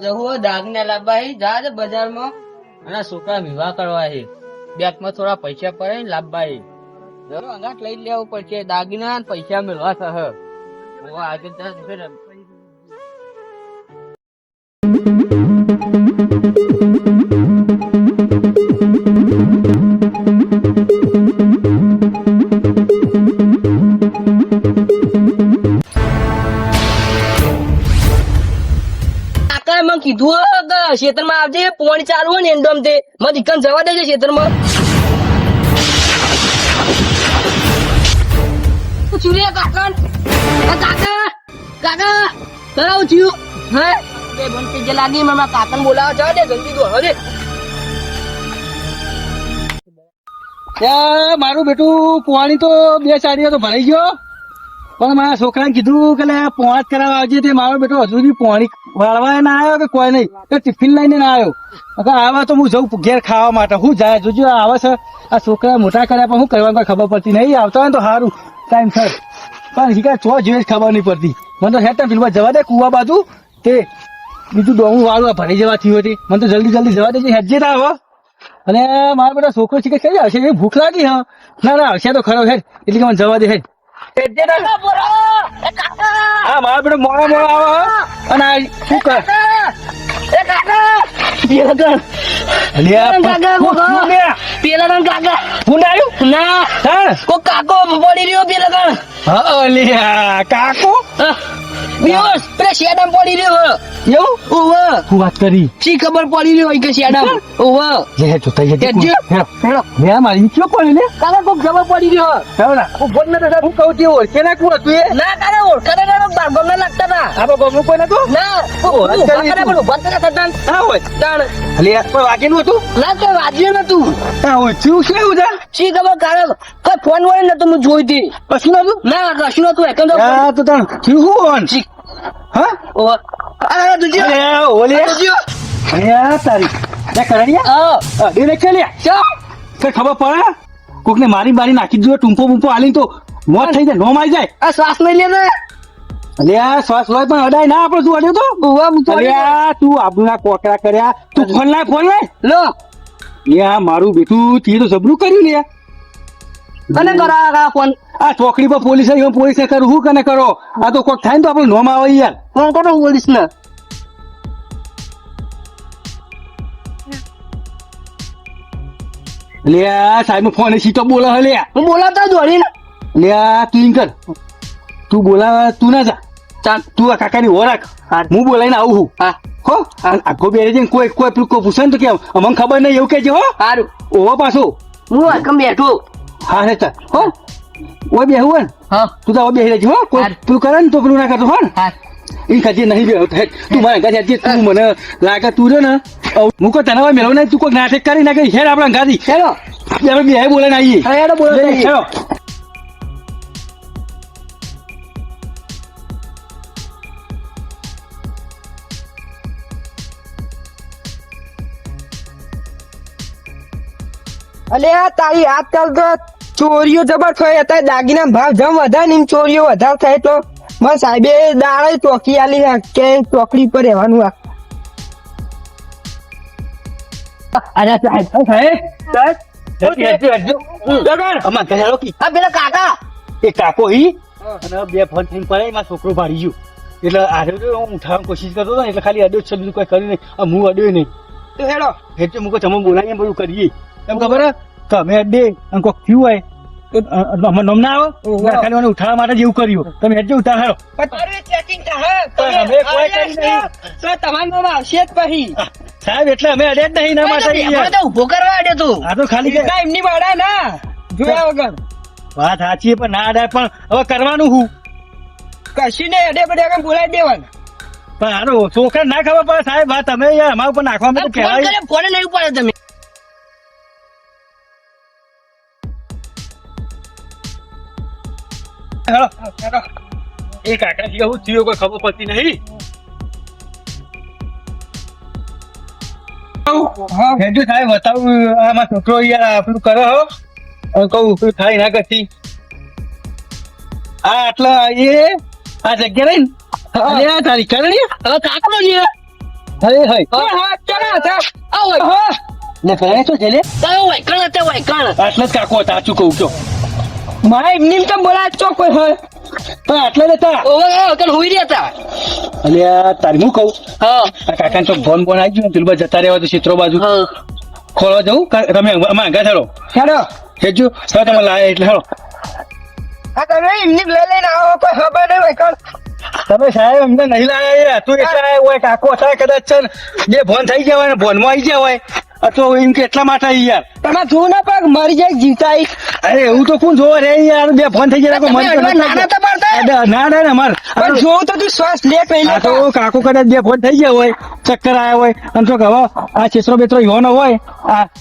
જવું દાગને લાવવા જા બજારમાં અને છોકરા વિવાહ કરવા છે. બેંકમાં થોડા પૈસા પડે ને લાવવા અંગાટ લઈ લેવું પડશે. દાગીના ને પૈસા મેળવા સહ આગળ કીધું ખેતર માં આવજે. પોણી ચાલુ હોય ને એમ તે મને દીકન જવા દેજે ખેતર માં. કાકા કાકા કાકા કરાવું થયું હે બે બંધ જે લાગી મારા કાકા ને બોલાવા જવા દે જલ્દી દોડો દે. મારું બેટું પોણી તો 2 સાડીઓ તો ભરાઈ ગયો, પણ મારા છોકરાને કીધું કે પોણા કરાવવા આવજે. તે મારો બેટો હજુ બી પોણી વાળવા ના આવ્યો કે કોઈ નહીં, તો ટિફિન લઈને ના આવ્યો. આવા તો હું જઉં ઘેર ખાવા માટે. હું જાય જોજો આવે છે આ છોકરા મોટા કર્યા પણ શું કરવાનું ખબર પડતી નહીં. આવતા હોય તો સારું ટાઈમ સર, પણ શીખા ચો જોઈએ ખબર નહીં પડતી. મને તો હેઠ પેલું જવા દે કુવા બાજુ, તે બીજું ડોમું વાળું ભરાઈ જવા થયું હતી. મને તો જલ્દી જલ્દી જવા દેજે હેઠ જતા આવો. અને મારા બેટા છોકરો શીખે કઈ આવશે, એ ભૂખ લાગી. હા ના ના આવશે તો ખરો હેઠ, એટલે કે મને જવા દે હેઠ. હા મારા બેટા મોડા મોડા આવો અને શું કર કાકો પડી રહ્યો પેલા કાકો દિવસ પેલા શેડામ પડી રહ્યો એવું. શું વાત કરી? શી ખબર પડી રહ્યો કે શેડામ મારી કયો પડે ને કાકા કોક ખબર પડી રહ્યો. હું બોલ ને હું કહું છું ઓળખે ના કોણ હતું એ? ના કાકા ઓળખાતા ગમના લાગતા હતા. આપડે ગમનું કોઈ નતું ના વાગેલું હતું ના કઈ વાજ્યું નતું. શું છે એવું? શી ખબર કારણ કઈ ફોન વળે નતું હું જોઈ હતી. કશું નતું? ના કશું નતું. તો તણ થયું શું? હા ખબર પડે કોક ને મારી મારી નાખી દો ટૂંપો બૂંપો હાલી તો મોત થઈ જાય, નોમ આવી જાય. આ શ્વાસ નહીં લે ને શ્વાસ હોય પણ અડાય ના આપડે. તું અડ્યો તો તું આબુ ના કોકરા કર્યા. તું ફોન લાય લો મારું બેઠું તી તો જબરું કર્યું ને. કને કરા ફોન? આ ચોકડી પર પોલીસ કરું હું કને કરો? આ તો કોક થાય ને તો આપડે નોમ આવે યાર. ફોન કરો પોલીસ ને. સાહેબ ફોન સીટો બોલો હલે હું બોલાવતા દોડીને તું કર. તું બોલાવા તું ના જા. ચાલ તું આ કાકાની ઓળખ, હું બોલાઈને આવું છું. હા હો આખો બેરે જઈને કોઈ પૂછે ને તો કેમ અમને ખબર નહીં એવું કેજે. હો સારું ઓવો પાછો હું હકમ બેઠું. હા હે ચાલ હો ઓય બેહું હોય ને. હા તું તો બેહી રહેજે. હો કોઈ પેલું કરે ને તો પેલું ના કરતો. હો ને એ ખાતી નહીં બેહો તું મારા ગાડી તું મને લાગે તું રે ને હું કોઈ તને મેળવ નહીં. તું કોઈ નાટક કરી નાખે હેડ આપણા ગાડી હેડો આપણે બે બોલાને આવીએ. હેડો બોલો હેડો. અલે તારી આજકાલ તો ચોરીઓ જબર થાય. અત્યારે દાગીના ભાવ જમ વધારે ને ચોરીઓ વધારે થાય તો મારા સાહેબે દાડે ચોકી આલી કે ચોકડી પર રહેવાનું. અરે સાહેબ પેલા કાકા એ કાકો ઈ અને બે ફોન થઈને પડે મારો છોકરો ભાડી ગયો એટલે આજે હું ઉઠાવવાની કોશિશ કરતો હતો એટલે ખાલી અડ્યો છે, બીજું કોઈ કર્યું નહીં. હું અડ્યો નહીં તો હેડો એટલે મૂકો તમે બોલાવીએ બધું કરીએ. એમ ખબર તમે અડે અને કોઈ થયું હોય નમ ના આવો ખાલી મને ઉઠાવવા માટે જેવું કર્યું તમે હેડજો ઉતારો. સાહેબ એટલે અમે અડે જ નહીં ના માટે ઉભો કરવા અડે તું. આ તો ખાલી એમની વાડા ના જોયા વગર વાત સાચી પણ ના અડાય. પણ હવે કરવાનું હું કશી નહીં અડે બધે બોલાવી દેવાનું. પણ આનો છોકરા ના ખબર પડે સાહેબ. વાત તમે યાર અમારા ઉપર નાખવા માટે કહેવાય. ફોને નહીં પડે તમે. એ કાકા હું થયો કોઈ ખબર પડતી નહીં. સાહેબ બતાવું આમાં છોકરો યાર પેલું કરે હો કઉ પેલું થાય ના કરતી. હા આટલા એ આ જગ્યા રહી ને તારી કરણી હવે કાકડો અરે હઈ હા ચાલો સાહેબ આવો ને કરે તો છે લે વાયકણ હતા વાયકણ આટલા જ કાકો હતા સાચું કહું છો મારા એમની તો બોલા ચો કોઈ હોય પણ આટલા જ હતા ઓવે કલ હોઈ રહ્યા હતા અલ્યા તારી હું કહું હા આ કાકાને તો ફોન બોન આવી ગયું ને પેલું જતા રહેવા તો ચિત્રો બાજુ હા ખોલવા જવું તમે માંગા ચાલો હેડો હેજો હવે તમે લાયા એટલે હેલો આ તમે એમની લઈ લઈને આવો કોઈ ખબર નહીં વાયકણ તમે સાહેબ અમને નહીં લાયા તું એટલા હોય કાકો હતા કદાચ છે ને બે ફોન થઈ ગયા હોય ને ફોનમાં આવી ગયા હોય આ તો એમ કે એટલા માટે આવી યાર તમે જો ના પગ મરી જાય જીવતા અરે એવું તો કોણ જોવે રે યાર બે ફોન થઈ ગયા કોઈ મરી તો નથી નાના તો પડતા ના ના ના માર પણ જો તો તું શ્વાસ લે આ તો કાકો કદાચ બે ફોન થઈ ગયા હોય ચક્કર આવ્યા હોય અને તો હવે આ છેતરો બેતરો યોનો હોય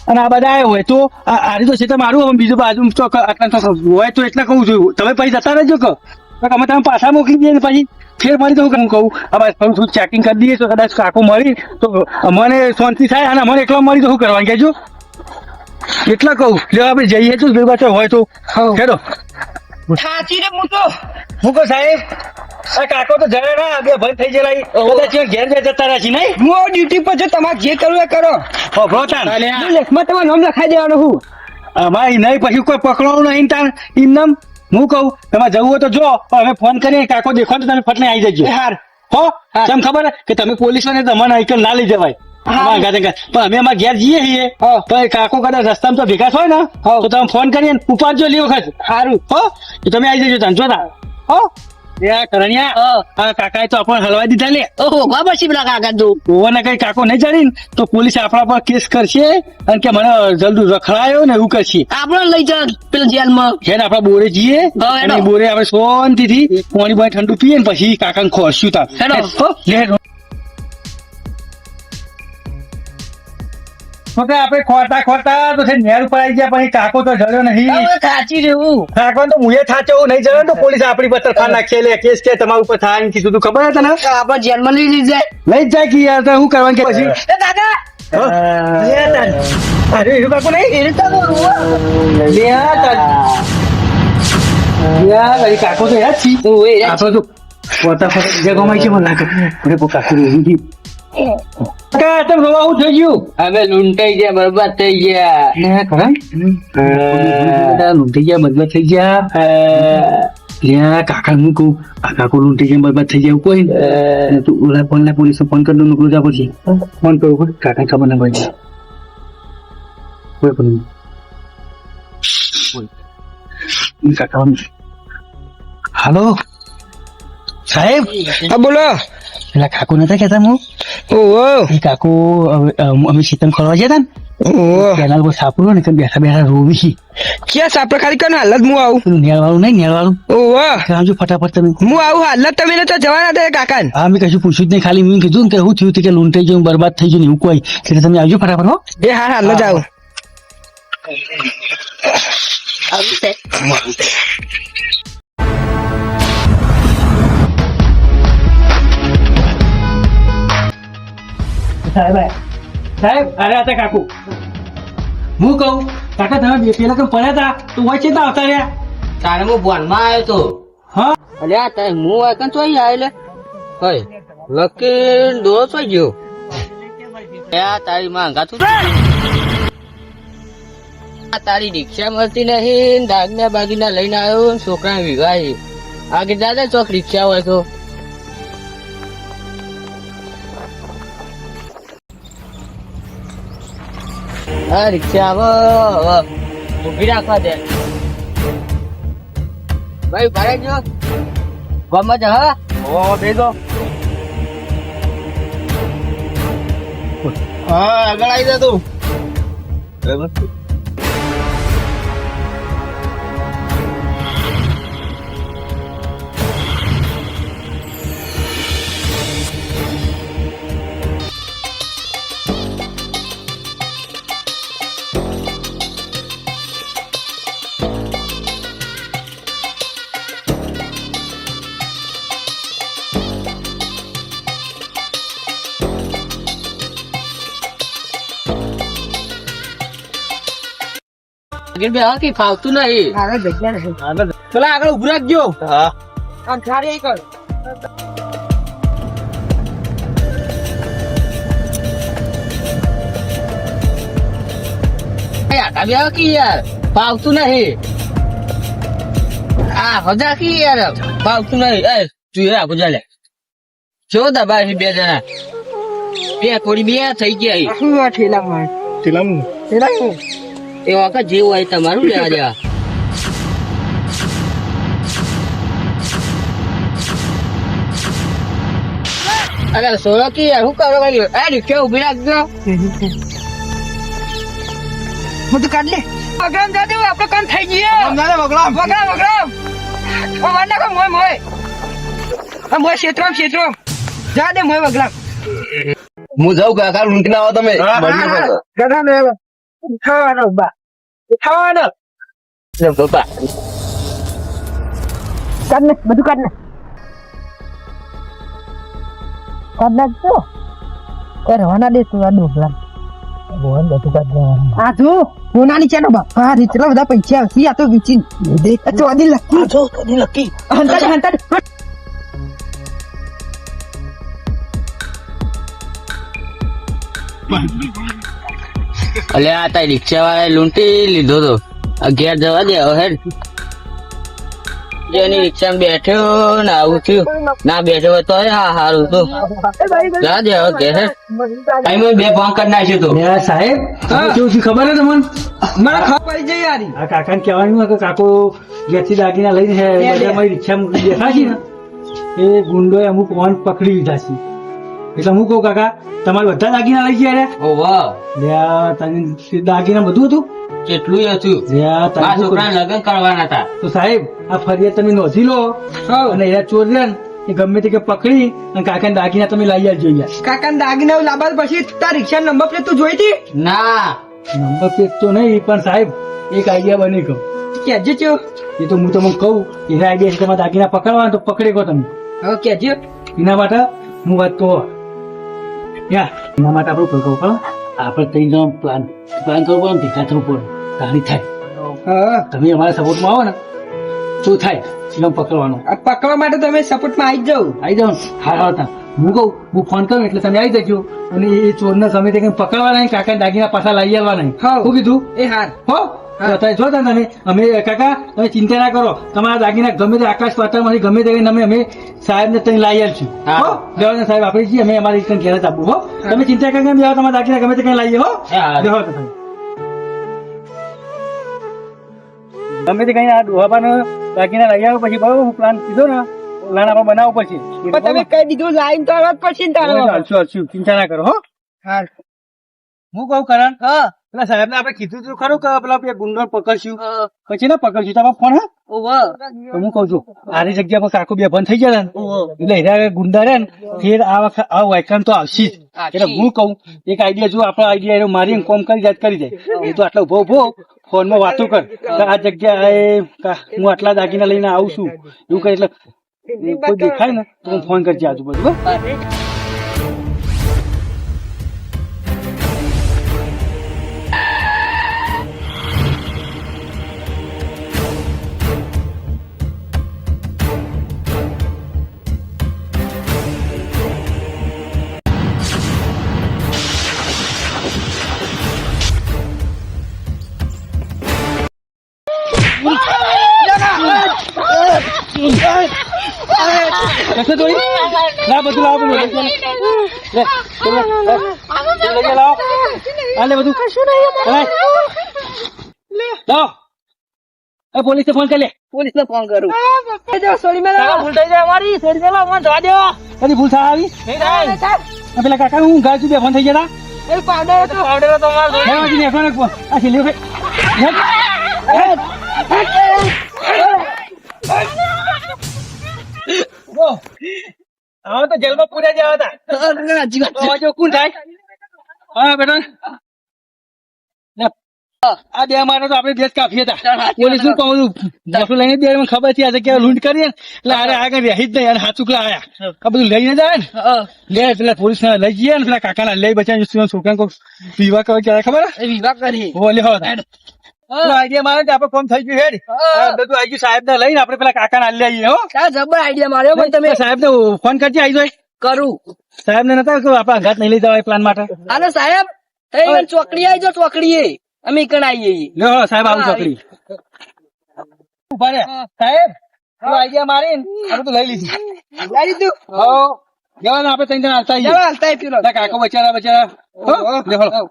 અને આ બધા આવ્યા હોય તો આરી તો છે મારું હવે બીજું બાજુ તો આટલા તો હોય તો એટલે કહું છું તમે પછી જતા રહેજો કહો અમે તમે પાછા મોકલી દઈએ ને પછી ફેર મારી તો હું કહું હવે થોડું ચેકિંગ કરી દઈએ તો કદાચ કાકો મળી તો મને શાંતિ થાય અને મને એકલો મળી તો શું કરવાનું કહેજો એટલા કહું જો આપણે જઈએ તો બે બાજુ હોય તો હેડો થાચી રે હું તો હું કહું સાહેબ આ કાકો તો જરા ના બે બંધ થઈ ગયેલા કદાચ ઘેર બે જતા રહ્યા નહીં હું ડ્યુટી પર છું તમારે જે કરવું એ કરો ભોતાન લેખમાં તમારું નામ લખાઈ દેવાનું હું અમારી નહીં પછી કોઈ પકડવાનું નહીં તાન ઇનામ હું કહું તમારે જવું હોય તો જો અમે ફોન કરીએ કાકો દેખો તો તમે ફટને આવી જજો હાર હો કેમ ખબર કે તમે પોલીસ ને તમારે આઈકન ના લઈ જવાય પણ અમે અમારા ઘેર જઈએ છીએ તો કાકો કદાચ રસ્તામાં તો ભેગા હોય ને તો તમે ફોન કરીએ ઉપાડજો લી વખત સારું હો તમે આવી જજો તને જોતા હો કરણિયા કાકાએ તો આપણે હલવાઈ દીધા લે ઓહો બાબા શિબલા કાકા તું ઓવાના કઈ કાકો નહીં જાણી ને તો પોલીસ આપણા પર કેસ કરશે અને કે મને જલ્દી રખડાયો ને એવું કરશે આપણે લઈ જા પેલા જેલમાં છે ને આપડા બોરે જઈએ અને બોરે આપણે શાંતિથી પાણી બાય ઠંડુ પીએ ને પછી કાકાને ખોરશું તાર આપણે ખોટા ખોટા તો છે નેર ઉપર આવી ગયા પછી કાકો તો જડ્યો નહીં સાચી રહેવું કાકો તો મુએ થાચો નહીં જડ્યો તો પોલીસ આપણી પર તરફા નાખે લે કેસ કે તમારા ઉપર થાય ને કીધું તું ખબર હતા ને આપણે જેલમાં લઈ જાય લઈ જ જાય કે યાર તો શું કરવાનું કે પછી દાદા અરે એવું કાકો નહીં એ રીતે કાકો તો યાદ છી આપણે તો પોતા પોતા બીજા ગમાય છે મને લાગે કાકો તમે રોવા હું થઈ ગયું હવે લૂંટાઈ ગયા બરબાદ થઈ ગયા લૂંટાઈ ગયા બરબાદ થઈ ગયા કાકા હું કહું આ કાકો લૂંટાઈ ગયા બરબાદ થઈ ગયા કોઈ તું ઓલા ફોન પોલીસ ફોન કરી દો મોકલું જા પછી ફોન કરું કાકા ખબર ના પડી કોઈ પણ કાકા હાલો સાહેબ હા બોલો પેલા કાકો નતા કેતા હું ઓહો એ કાકો અમે શીતમ ખોલવા જતા ને કેનાલ પર સાપડો ને બેઠા બેઠા રોવી ક્યાં સાપડે ખાલી કને હાલત હું આવું પેલું નેળવાળું નહીં નેળવાળું ઓહો સમજો ફટાફટ તમે હું આવું હાલત તમે તો જવાના હતા કાકા હા મેં કશું પૂછ્યું જ નહીં ખાલી મેં કીધું ને કે શું થયું કે લૂંટાઈ ગયું બરબાદ થઈ ગયું ને એવું કોઈ એટલે તમે આવજો ફટાફટ હો એ હા હાલ જ આવું સાહેબ અરે હતા કાકુ હું કહું કાકા તમે પેલા કેમ પડ્યા હતા તું હોય છે આવતા રહ્યા તારે હું બોનમાં આવ્યો તો હા અલ્યા તારે હું વાયકન ચોઈ આવેલે હોય લકીન દોરો ચોઈ ગયો તારી માં ગાતું તારી રિક્ષા મળતી નહીં દાગના બાગીના લઈને આવ્યો છોકરા વિવાહ આગે દાદા ચોક રિક્ષા હોય તો હા રિક્ષા આવો ઉભી રાખવા દે ભાઈ ભાડે જો ગમે છે હા બેસો હા આગળ આવી જા તું ફાવતું નહીં પેલા આગળ ઉભું રાખજો હા આ બે કી યાર ફાવતું નહીં. આ હજા કી યાર ફાવતું નહીં. એ તું એ આપો લે જો દબા બે જણા બે થોડી બે થઈ ગયા એ વખત જેવું હોય તમારું લેવા દેવા. અરે સોલો કી યાર શું કરો ભાઈ? એ રિક્ષા ઉભી રાખજો. બધું કાઢ લે વગરામ જા દેવું આપણે કામ થઈ ગયું વગરામ વાર નાખો મોય ક્ષેત્રો જા દે મોય વગરામ હું જાઉં કાકા લૂંટી ના આવો તમે ગધા ને ઉઠાવાનો બા ઉઠાવાનો બાપા કાઢ ને બધું કાઢ નાખજો કોઈ રવાના દે તું આ ડોબલા બોન બધું કાઢ આ જો હોનાની છે ને બાપા એટલા બધા પૈસા આવશે આ તો વિચીન દે તો આદી લકી જો આદી લકી હંતા અલે આ તારી રિક્ષા વાળા લૂંટી લીધો તો આ ઘેર જવા દે હવે હેડ. જેની રિક્ષા બેઠ્યો ને આવું થયું ના બેઠો હોય તો હા સારું તો જા દે હવે ઘેર હેડ. અહીં બે ફોન કરી નાખ્યું તું. સાહેબ કેવું છે ખબર હે તમને? મને ખબર પડી જાય યારી આ કાકાને કહેવાનું કે કાકો ઘેરથી દાગીના લઈને છે બજારમાં રિક્ષા મૂકી બેઠા છે ને એ ગુંડોએ અમુક ફોન પકડી લીધા છે એટલે હું કહું કાકા તમારે બધા દાગીના લઈ ગયા રે ઓ વાહ તમે દાગીના બધું હતું કેટલું હતું. આ છોકરા લગ્ન કરવાના હતા. તો સાહેબ આ ફરિયાદ તમે નોંધી લો અને એ ચોર રે ને એ ગમે તે કે પકડી અને કાકાને દાગીના તમે લઈ આવજો યાર. કાકા દાગીના લાવવા પછી તાર રિક્ષા નંબર પ્લેટ તું જોઈ હતી ના નંબર પ્લેટ તો નહીં પણ સાહેબ એક આઈડિયા બની ગયો કેજે ચો એ તો હું તમને કહું એના આઈડિયા છે તમારે દાગીના પકડવાના તો પકડી ગયો તમે હવે કેજે એના માટે હું વાત કહો યા એના માટે આપણે કહું પણ આપણે ત્રણ જણ પ્લાન કરવો પડે ભેગા થવું પડે કહાની થાય હા તમે અમારા સપોર્ટમાં આવો ને શું થાય એમ પકડવાનું આ પકડવા માટે તમે સપોર્ટમાં આવી જાવ આવી જાઓ ને હા હતા હું કહું હું ફોન કરું એટલે તમે આવી જજો અને એ ચોરને સમય તે પકડવા નહીં કાકા દાગીના પાછા લઈ આવવા નહીં હા. શું કીધું એ હાર હો તો અત્યારે જો તમે અમે કાકા તમે ચિંતા ના કરો તમારા દાગીના ગમે તે આકાશ પાતાળમાંથી ગમે તે અમે સાહેબ ને ત્યાં લઈ આવીશું હા. હો દેવાના સાહેબ આપણે છીએ અમે અમારી રીતે ઘેર જ આપવું હો તમે ચિંતા કરીને બેહો તમારા દાગીના ગમે તે કઈ લઈએ હો હા. બેહો તો તમે ગમે તે કઈ આ ડોહાબાનો દાગીના લઈ આવો પછી બરોબર હું પ્લાન કીધો ને પ્લાન આપણે બનાવવો પછી પણ તમે કઈ દીધું લાઈન તો આવત પછી ને તારો હલશું ચિંતા ના કરો હો હાર હું કહું કરણ હા પેલા સાહેબ ને આપણે કીધું તું ખરું કે પેલા બે ગુંડો પકડશું પછી ના પકડશું તમારો ફોન હા ઓવર તો હું કઉ છું આની જગ્યા પર કાકુ બે બંધ થઈ ગયા ને એટલે એના ગુંડા રે ને ફેર આ વખત આ વાયકાન તો આવશે જ એટલે હું કહું એક આઈડિયા જો આપણા આઈડિયા મારીને કોમ કરી જાય એ તો આટલો ઉભો ફોનમાં વાતો કર કે આ જગ્યાએ હું આટલા દાગીના લઈને આવું છું એવું કઈ એટલે કોઈ દેખાય ને તો હું ફોન કરજે આજુબાજુ બરાબર? કશે તો ના બધું લાવો બધું લઈ લાવો આલે બધું લાવો એ પોલીસ ને ફોન કરી લે પોલીસ ને ફોન કરું સોરી મેલા ભૂલ થઈ જાય અમારી છોડી દેવા મને જવા દો કદી ભૂલ થાય આવી આ પેલા કાકા હું ગાય બે ફોન થઈ ગયા એ પાવડર તો માર આ છેલ્લી વખત તો જેલમાં પૂરા જવા હતા જો કોણ થાય હા બેટા આ બે મારો તો આપણે દેશ કાફી હતા પોલીસ નું કહું છું લઈને દે મને ખબર છે આ જગ્યાએ લૂંટ કરીએ ને એટલે અરે આગળ રહી જ નહીં અને હાચુકલા આયા આ બધું લઈને જાય ને લે પેલા પોલીસ લઈ જઈએ ને પેલા કાકા લઈ બચાવી છોકરા કોઈ વિવાહ કરે ક્યારે ખબર વિવાહ કરી બોલે આઈડિયા મારે આપણે ફોર્મ થઈ ગયું હેડ બધું આવી ગયું સાહેબ ને લઈને આપણે પેલા કાકા ને લઈ આવીએ હો ક્યાં જબર આઈડિયા માર્યો ભાઈ તમે સાહેબ ને ફોન કરજે આવી જાય કરું સાહેબ ને નતા આપડે આઘાત નહીં લઈ જવાય પ્લાન માટે આનો સાહેબ ચોકડી આવી જો ચોકડીએ અમે કણ આવીએ છીએ. લ્યો સાહેબ આવું હા, છોકરી ઉભા રે સાહેબ તું આઈડિયા મારીને આપણે તો લઈ લીધી લઈ લીધું? હો જવાના આપણે ત્રણ જણા આવતા આવીએ. ચાલો હાલતા આવીએ પેલો. લે કાકો બચારા હો લે હળો.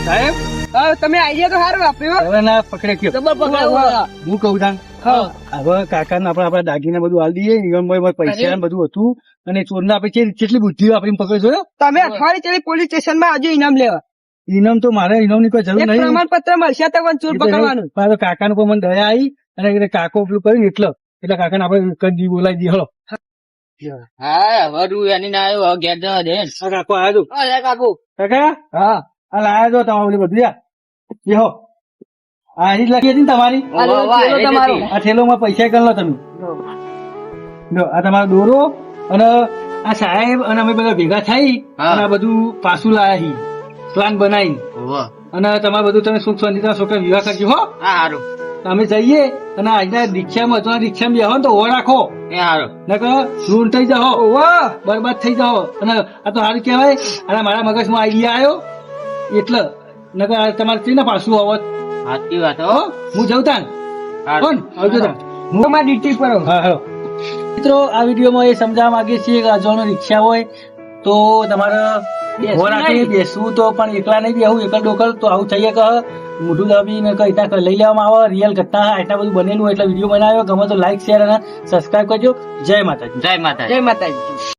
સાહેબ હા, તમે આઈડિયા તો સારું આપ્યો. હવે ના પકડે કયો જબર પકડાવો. હું કહું તાન હવે કાકાને આપણે આપણા દાગીના બધું આલી દઈએ ઈવનમાં પૈસા ને બધું હતું અને ચોરને આપણે કેટલી બુદ્ધિ વાપરીને પકડ્યો છો. તમે અઠવાડિયે ચડી પોલીસ સ્ટેશન માં આવજો ઇનામ લેવા. ઇનામ તો મારે ઇનામની કોઈ જરૂર એક નહીં. પ્રમાણપત્ર મળશે તો પણ ચોર પકડવાનું. મારે કાકાને કોઈ મને દયા આવી અને એટલે કાકો પેલું કર્યું એટલે કાકાને આપણે કદી બોલાવી દઈએ હળો. હા હવે તું એની ના આવ્યો હવે ઘેર જવા દે આ કાકો આવ્યો તું. અરે કાકુ કાકા હા આ લાયા જો તમારું બધું યાર બેહો. આ અહીં જ લખી હતી ને તમારી આ લો, વાહ, થેલો એ તમારો. જતી. આ થેલોમાં પૈસા કરી લો તમે. લો આ તમારો દોરો અને આ સાહેબ અને અમે બધા ભેગા થઈ હા. અને આ બધું પાછું લાયા છીએ પ્લાન બનાવી ઓહો. અને તમારે બધું તમે સુખ શાંતિના છોકરા વિવાહ કરજો હો. હા હારું અમે જઈએ અને આજના રિક્ષામાં અથવા રિક્ષામાં બેહો ને તો ઓર રાખો એ હારું નકર લૂન થઈ જાઓ બરબાદ થઈ જાઓ. અને આ તો સારું કહેવાય અને મારા મગજમાં આઈડિયા આવ્યો એટલે નકર આ તમારે કઈ ના પાછું આવત. સાચી વાત હો હો હું જઉં તાન હારું. કોણ આવજો તાન હું તમારી ડ્યુટી પર આવો. હા હા મિત્રો આ વિડીયોમાં એ સમજાવવા માંગીએ છીએ કે અજાણ્યો રિક્ષા હોય તો તમારે બેસવું રાખી નહીં. બેસવું તો પણ એકલા નહીં બેહવું એકલ ડોકલ તો આવું થઈએ કે મોઢું દાબીને કઈ ત્યાં લઈ લેવામાં આવે રિયલ ઘટના એટલા બધું બનેલું એટલે વિડીયો બનાવ્યો ગમે તો લાઈક શેર અને સબસ્ક્રાઈબ કરજો. જય માતાજી. જય માતા જય માતાજી.